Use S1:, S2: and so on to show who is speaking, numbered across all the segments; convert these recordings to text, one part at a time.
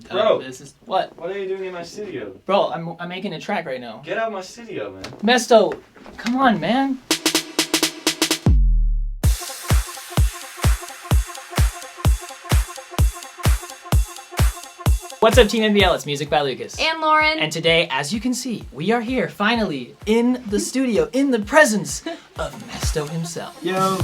S1: Bro,
S2: this is what?
S1: What are you doing in my studio?
S2: Bro, I'm making a track right now.
S1: Get out of my studio, man.
S2: Mesto, come on, man. What's up, Team NBL? It's Music by Lucas.
S3: And Lauren.
S2: And today, as you can see, we are here, finally, in the studio, in the presence of Mesto himself.
S1: Yo!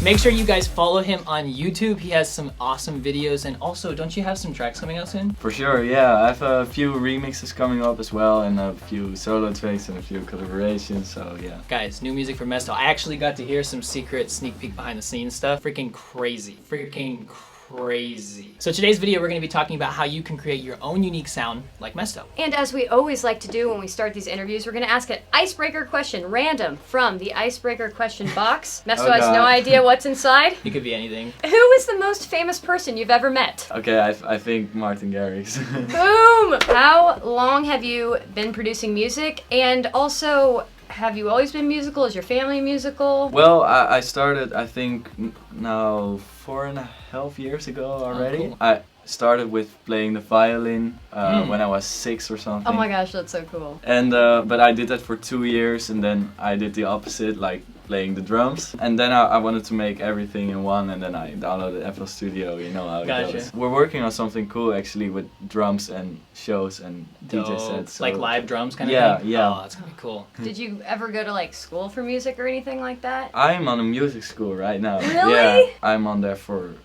S2: Make sure you guys follow him on YouTube. He has some awesome videos, and also, don't you have some tracks coming out soon?
S1: For sure, yeah. I have a few remixes coming up as well, and a few solo tracks and a few collaborations, so yeah.
S2: Guys, new music from Mesto. I actually got to hear some secret sneak peek behind the scenes stuff. Freaking crazy. Freaking crazy. So today's video, we're going to be talking about how you can create your own unique sound like Mesto.
S3: And as we always like to do when we start these interviews, we're going to ask an icebreaker question, random, from the icebreaker question box. Mesto has no idea what's inside.
S2: It could be anything.
S3: Who is the most famous person you've ever met?
S1: Okay, I think Martin Garrix.
S3: Boom! How long have you been producing music? And also, have you always been musical? Is your family musical?
S1: Well, I started, I think, now 4.5 years ago already.
S2: Oh, cool.
S1: I started with playing the violin when I was 6 or something.
S3: Oh my gosh, that's so cool.
S1: And but I did that for 2 years, and then I did the opposite, like playing the drums. And then I wanted to make everything in one, and then I downloaded FL Studio. You know how it goes. We're working on something cool actually with drums and shows and DJ sets. So
S2: like live drums kind of thing?
S1: Yeah.
S2: Oh, that's gonna be cool.
S3: Did you ever go to like school for music or anything like that?
S1: I'm on a music school right now.
S3: Really?
S1: Yeah, I'm on there for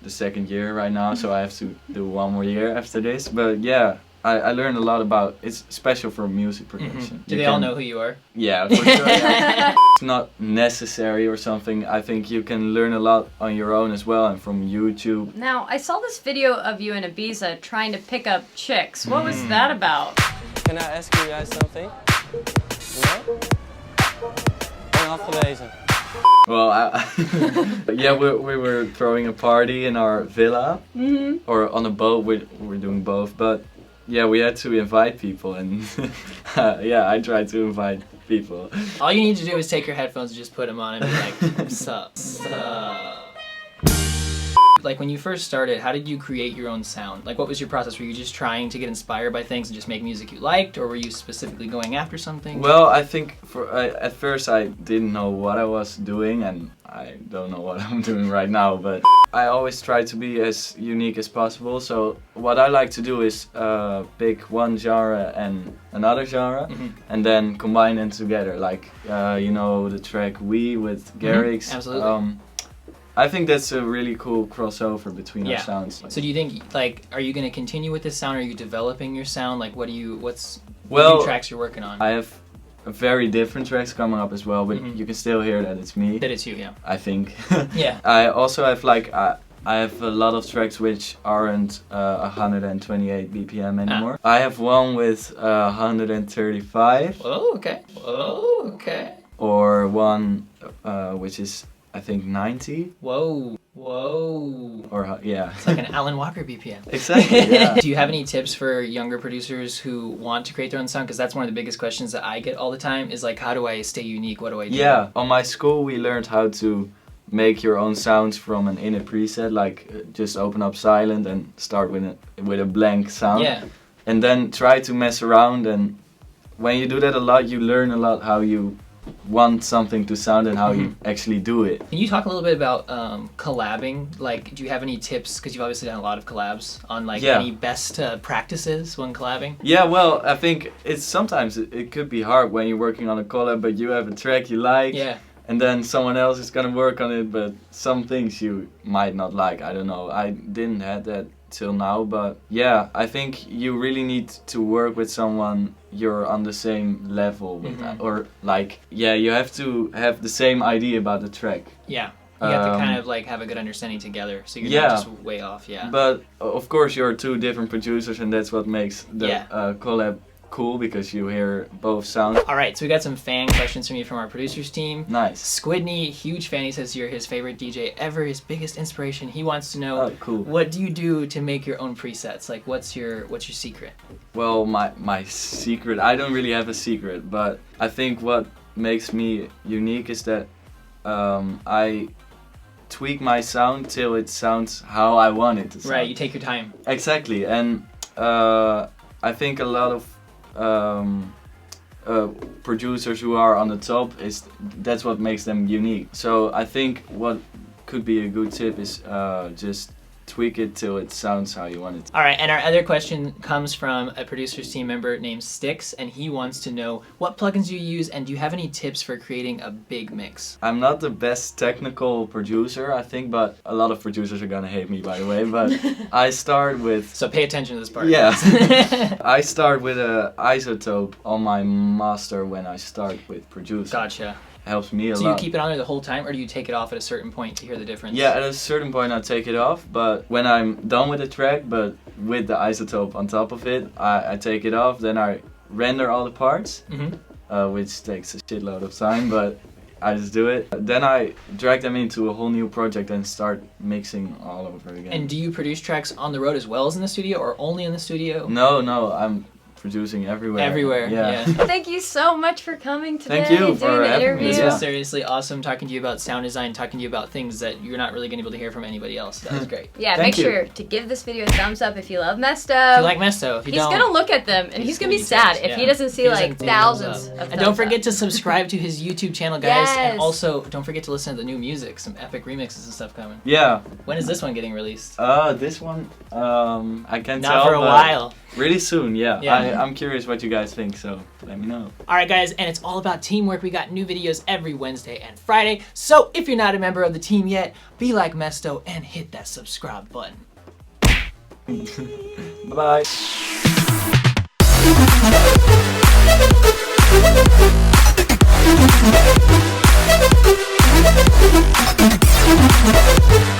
S1: the 2nd year right now, so I have to do 1 more year after this. But yeah, I learned a lot about, it's special for music production.
S2: Do they all know who you are?
S1: Yeah, for sure. Yeah. It's not necessary or something. I think you can learn a lot on your own as well, and from YouTube.
S3: Now, I saw this video of you in Ibiza trying to pick up chicks. What was that about?
S4: Can I ask you guys something? No? Ben afgewezen.
S1: Well, yeah, we were throwing a party in our villa, or on a boat. We're doing both, but yeah, we had to invite people, and yeah, I tried to invite people.
S2: All you need to do is take your headphones and just put them on and be like, sup. Like when you first started, how did you create your own sound? Like what was your process? Were you just trying to get inspired by things and just make music you liked, or were you specifically going after something?
S1: Well, I think at first I didn't know what I was doing, and I don't know what I'm doing right now, but I always try to be as unique as possible. So what I like to do is pick one genre and another genre, and then combine them together. Like you know, the track "We" with Garrix.
S2: Absolutely.
S1: I think that's a really cool crossover between our sounds.
S2: So do you think, like, are you going to continue with this sound? Are you developing your sound? Like, what new tracks you're working on?
S1: I have very different tracks coming up as well, but you can still hear that it's me.
S2: That it's you, yeah.
S1: I think.
S2: Yeah.
S1: I also have like, I have a lot of tracks which aren't 128 BPM anymore. I have one with 135.
S2: Oh, okay. Oh, okay.
S1: Or one which is, I think, 90.
S2: Whoa. Whoa.
S1: Or yeah.
S2: It's like an Alan Walker BPM.
S1: Exactly, yeah.
S2: Do you have any tips for younger producers who want to create their own sound? Because that's one of the biggest questions that I get all the time is like, how do I stay unique? What do I do?
S1: Yeah, on my school we learned how to make your own sounds from an inner preset, like just open up Silent and start with a blank sound.
S2: Yeah.
S1: And then try to mess around, and when you do that a lot, you learn a lot how you want something to sound and how you actually do it.
S2: Can you talk a little bit about collabing? Like, do you have any tips? Because you've obviously done a lot of collabs on like any best practices when collabing.
S1: Yeah, well, I think it's sometimes it could be hard when you're working on a collab, but you have a track you like.
S2: Yeah.
S1: And then someone else is gonna work on it, but some things you might not like. I don't know. I didn't have that till now, but yeah, I think you really need to work with someone you're on the same level with that, or like, yeah, you have to have the same idea about the track.
S2: Yeah. You have to kind of like have a good understanding together, so you're not just way off. Yeah.
S1: But of course, you're two different producers, and that's what makes the collab cool, because you hear both sounds.
S2: Alright, so we got some fan questions from you from our producers team.
S1: Nice.
S2: Squidney, huge fan, he says you're his favorite DJ ever, his biggest inspiration. He wants to know,
S1: cool.
S2: What do you do to make your own presets? Like, what's your secret?
S1: Well, my secret, I don't really have a secret, but I think what makes me unique is that I tweak my sound till it sounds how I want it to sound.
S2: Right, you take your time.
S1: Exactly, and I think a lot of producers who are on the top, that's what makes them unique. So I think what could be a good tip is just tweak it till it sounds how you want it to.
S2: All right, and our other question comes from a producer's team member named Styx, and he wants to know what plugins you use, and do you have any tips for creating a big mix?
S1: I'm not the best technical producer, I think, but a lot of producers are gonna hate me, by the way, but I start with...
S2: So pay attention to this part.
S1: Yeah. I start with an isotope on my master when I start with producing.
S2: Gotcha.
S1: Helps me a lot.
S2: So you keep it on there the whole time, or do you take it off at a certain point to hear the difference?
S1: Yeah, at a certain point I take it off, but when I'm done with the track, but with the isotope on top of it, I take it off, then I render all the parts, which takes a shitload of time, but I just do it. Then I drag them into a whole new project and start mixing all over again.
S2: And do you produce tracks on the road as well as in the studio, or only in the studio?
S1: No, I'm producing everywhere.
S2: Everywhere, yeah.
S3: Thank you so much for coming today.
S1: Thank you
S3: and
S1: for
S3: doing the
S1: having
S3: interview.
S1: me.
S2: This
S1: Yeah.
S2: was seriously awesome talking to you about sound design, talking to you about things that you're not really going to be able to hear from anybody else. That was great.
S3: Yeah,
S1: Thank
S3: make
S1: you.
S3: sure to give this video a thumbs up if you love Mesto.
S2: If you like Mesto, if you
S3: he's
S2: don't...
S3: gonna look at them and he's gonna be sad if he doesn't see like thousands of thumbs
S2: And don't forget
S3: up.
S2: to subscribe to his YouTube channel, guys.
S3: Yes.
S2: And also, don't forget to listen to the new music, some epic remixes and stuff coming.
S1: Yeah.
S2: When is this one getting released?
S1: This one, I can't tell.
S2: Not for a
S1: but
S2: while.
S1: Really soon, yeah.
S2: Yeah.
S1: I'm curious what you guys think, so let me know.
S2: Alright guys, and it's all about teamwork. We got new videos every Wednesday and Friday. So if you're not a member of the team yet, be like Mesto and hit that subscribe button.
S1: Bye-bye.
S5: We'll be right back.